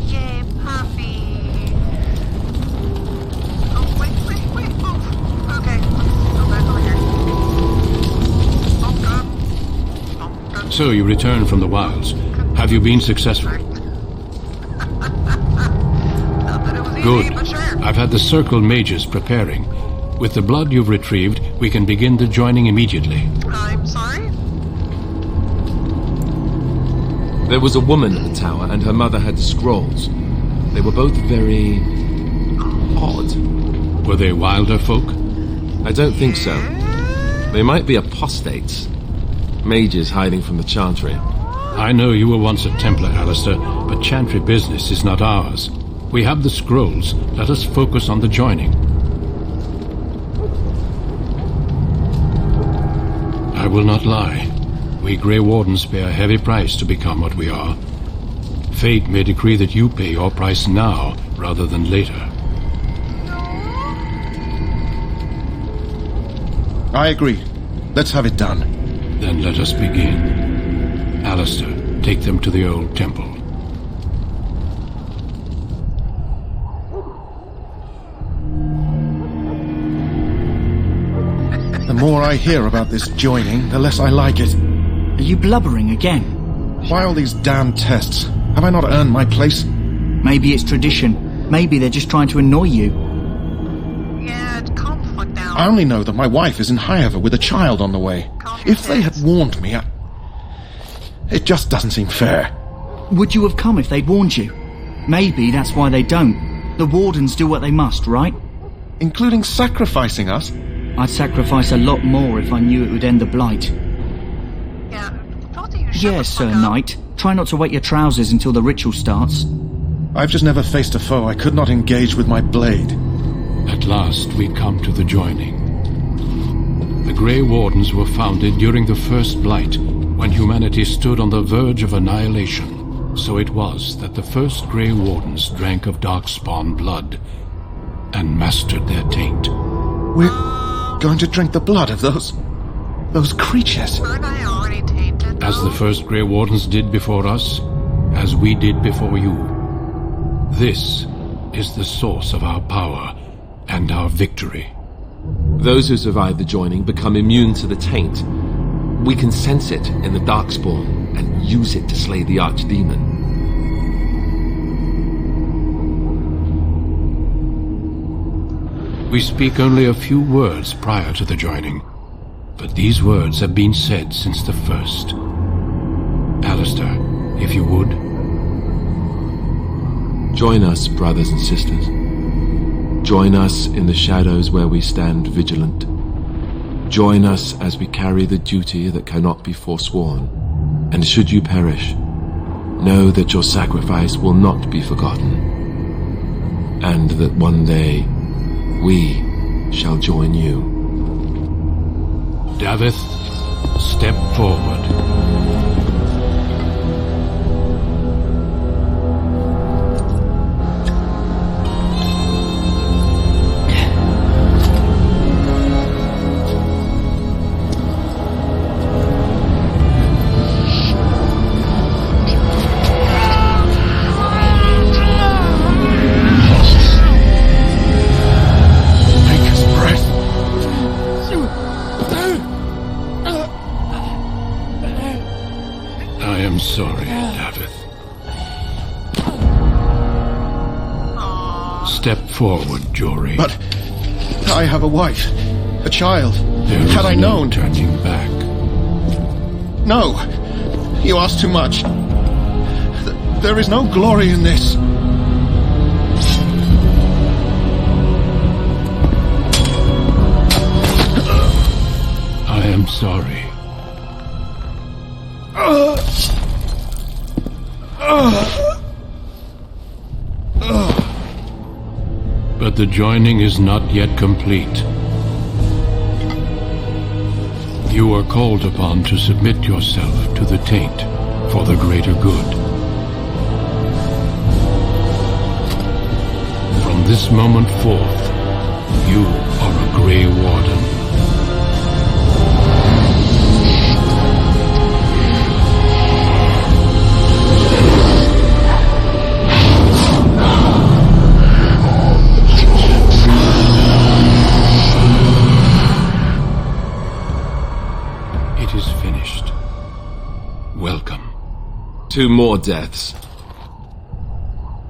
Yay, puppy. Oh, wait. Oh, okay, let's go back over here. So you return from the wilds. Have you been successful? Good. I've had the Circle mages preparing. With the blood you've retrieved, we can begin the joining immediately. I'm sorry? There was a woman at the tower, and her mother had scrolls. They were both very... odd. Were they wilder folk? I don't think so. They might be apostates. Mages hiding from the Chantry. I know you were once a Templar, Alistair, but Chantry business is not ours. We have the scrolls. Let us focus on the joining. I will not lie. We Grey Wardens pay a heavy price to become what we are. Fate may decree that you pay your price now, rather than later. I agree. Let's have it done. Then let us begin. Alistair, take them to the old temple. more I hear about this joining, the less I like it. Are you blubbering again? Why all these damn tests? Have I not earned my place? Maybe it's tradition. Maybe they're just trying to annoy you. Yeah, calm the fuck down. I only know that my wife is in Highover with a child on the way. If they had warned me, it just doesn't seem fair. Would you have come if they'd warned you? Maybe that's why they don't. The Wardens do what they must, right? Including sacrificing us? I'd sacrifice a lot more if I knew it would end the Blight. Yeah, you Yes, Sir Knight. Try not to wet your trousers until the ritual starts. I've just never faced a foe I could not engage with my blade. At last we come to the joining. The Grey Wardens were founded during the First Blight, when humanity stood on the verge of annihilation. So it was that the first Grey Wardens drank of Darkspawn blood and mastered their taint. We're going to drink the blood of those creatures. Aren't I already tainted? As the first Grey Wardens did before us, as we did before you. This is the source of our power and our victory. Those who survive the joining become immune to the taint. We can sense it in the Darkspawn and use it to slay the Archdemon. We speak only a few words prior to the joining, but these words have been said since the first. Alistair, if you would. Join us, brothers and sisters. Join us in the shadows where we stand vigilant. Join us as we carry the duty that cannot be forsworn. And should you perish, know that your sacrifice will not be forgotten, and that one day we shall join you. Davith, step forward. Sorry, Davith. Step forward, Jory. But I have a wife, a child. Had I known, turning back. No, you ask too much. There is no glory in this. I am sorry. But the joining is not yet complete. You are called upon to submit yourself to the taint for the greater good. From this moment forth, you are a Grey Warden. Two more deaths.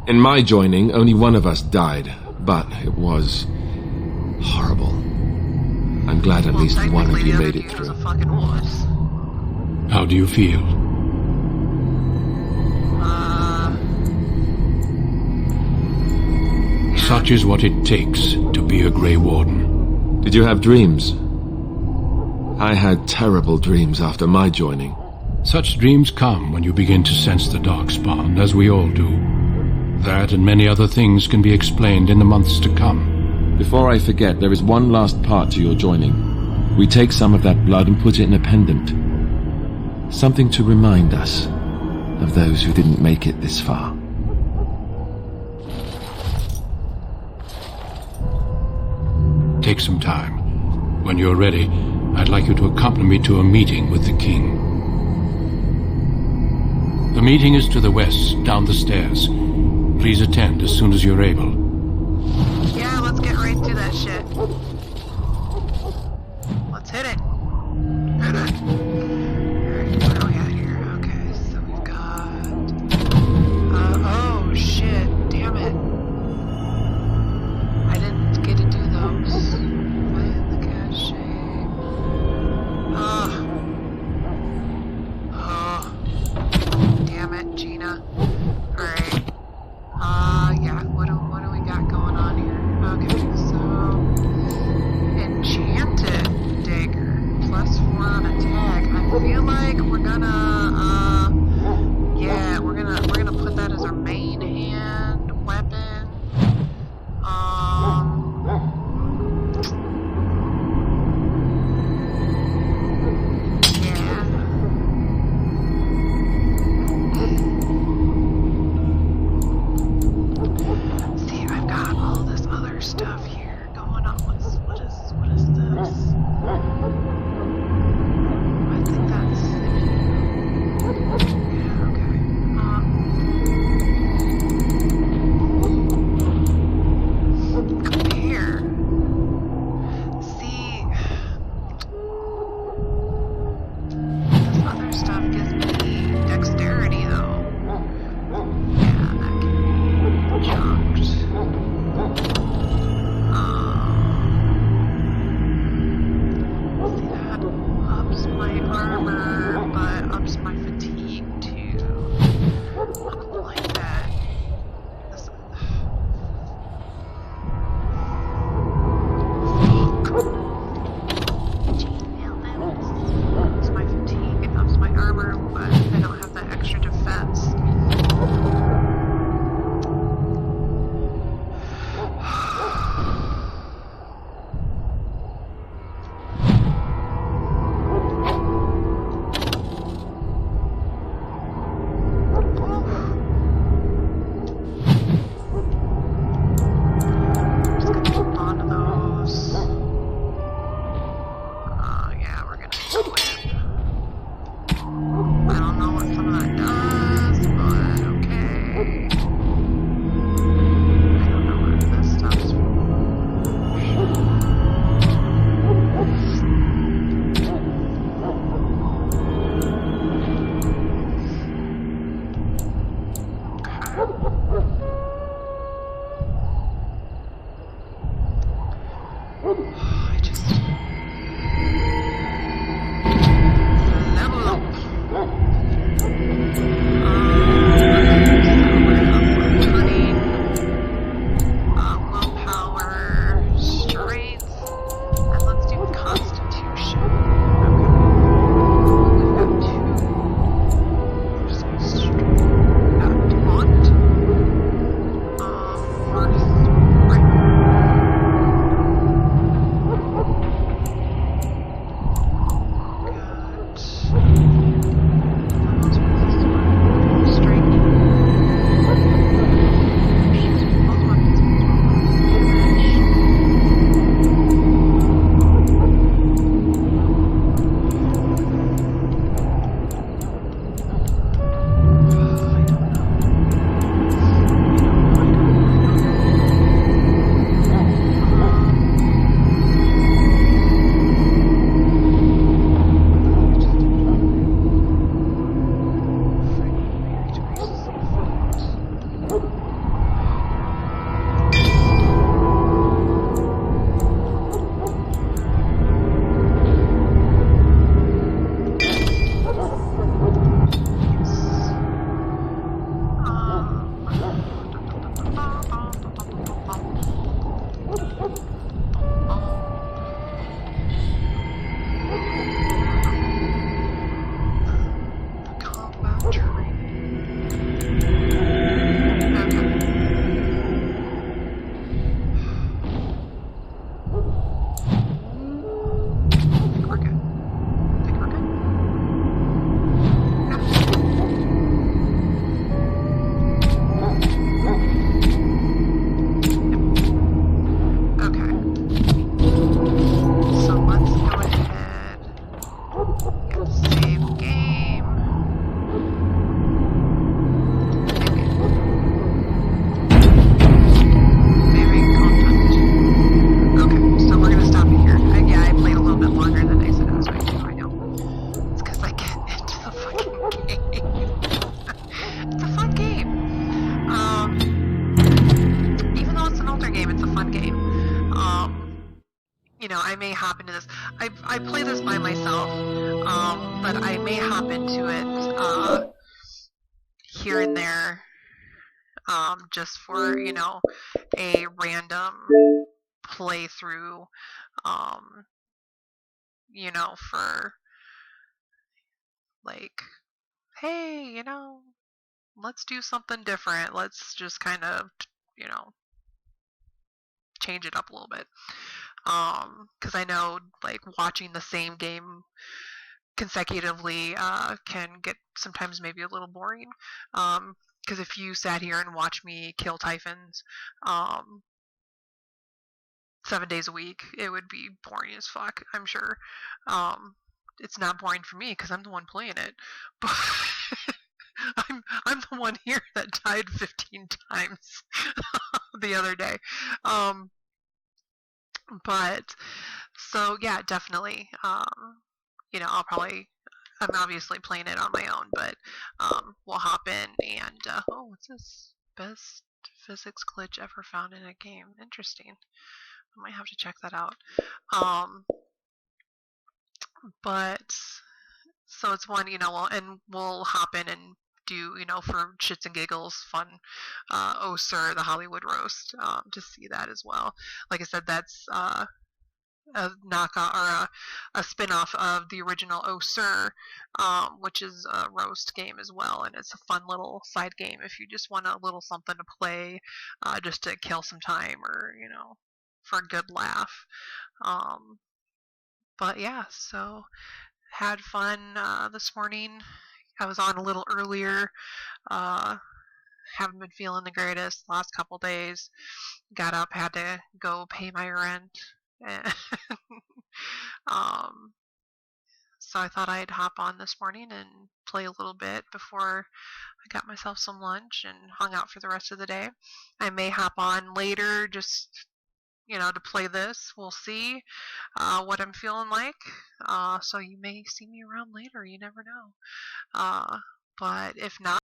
In my joining, only one of us died, but it was horrible. I'm glad at least one of you made it through. How do you feel? Such is what it takes to be a Grey Warden. Did you have dreams? I had terrible dreams after my joining. Such dreams come when you begin to sense the Darkspawn, as we all do. That and many other things can be explained in the months to come. Before I forget, there is one last part to your joining. We take some of that blood and put it in a pendant. Something to remind us of those who didn't make it this far. Take some time. When you're ready, I'd like you to accompany me to a meeting with the king. The meeting is to the west, down the stairs. Please attend as soon as you're able. Yeah, let's get right to that shit. Let's hit it. Hit it. Alright, where are we at here? Okay, so we've got... oh, shit. Damn it. I didn't get to do those. Find the cache. Damn it, Gina. Alright. Yeah, what do we got going on here? Okay, so... Enchanted dagger. +4 on attack. I feel like we're gonna, yeah, we're gonna put that as our main hand weapon. See, I've got all this other stuff here going on. What is this? I think that's... Yeah, okay. Compare. See... This other stuff gives me dexterity, though. Yeah, that can be junked. See, that ups my armor, but ups my fatigue, too. I don't like that. This... Ups my fatigue, it ups my armor, but I don't have that extra defense. Just gonna hold on to those. Yeah, we're gonna equip. I don't know what some of that does, but okay. I don't know what this stuff's for. I just... Level up. Cunning, willpower, strength, and let's do constitution. Okay. We've got 2. There's strength. Got taunt. Force. Right. I may hop into this. I play this by myself, but I may hop into it here and there, just for, a random playthrough, for like, hey, let's do something different. Let's just kind of, change it up a little bit. Because I know, like, watching the same game consecutively can get sometimes maybe a little boring. Because if you sat here and watched me kill Typhons 7 days a week, it would be boring as fuck, I'm sure. It's not boring for me because I'm the one playing it. But I'm the one here that died 15 times the other day. But so yeah, definitely. I'm obviously playing it on my own, but we'll hop in and what's this? Best physics glitch ever found in a game. Interesting. I might have to check that out. But so it's one, and we'll hop in and do, for shits and giggles, fun, Oh Sir, the Hollywood roast, to see that as well. Like I said, that's a knockoff or a spin-off of the original Oh Sir, which is a roast game as well, and it's a fun little side game if you just want a little something to play, just to kill some time or, for a good laugh. But yeah, so had fun this morning. I was on a little earlier. Haven't been feeling the greatest the last couple days. Got up, had to go pay my rent. So I thought I'd hop on this morning and play a little bit before I got myself some lunch and hung out for the rest of the day. I may hop on later just, to play this. We'll see what I'm feeling like. So you may see me around later. You never know. But if not,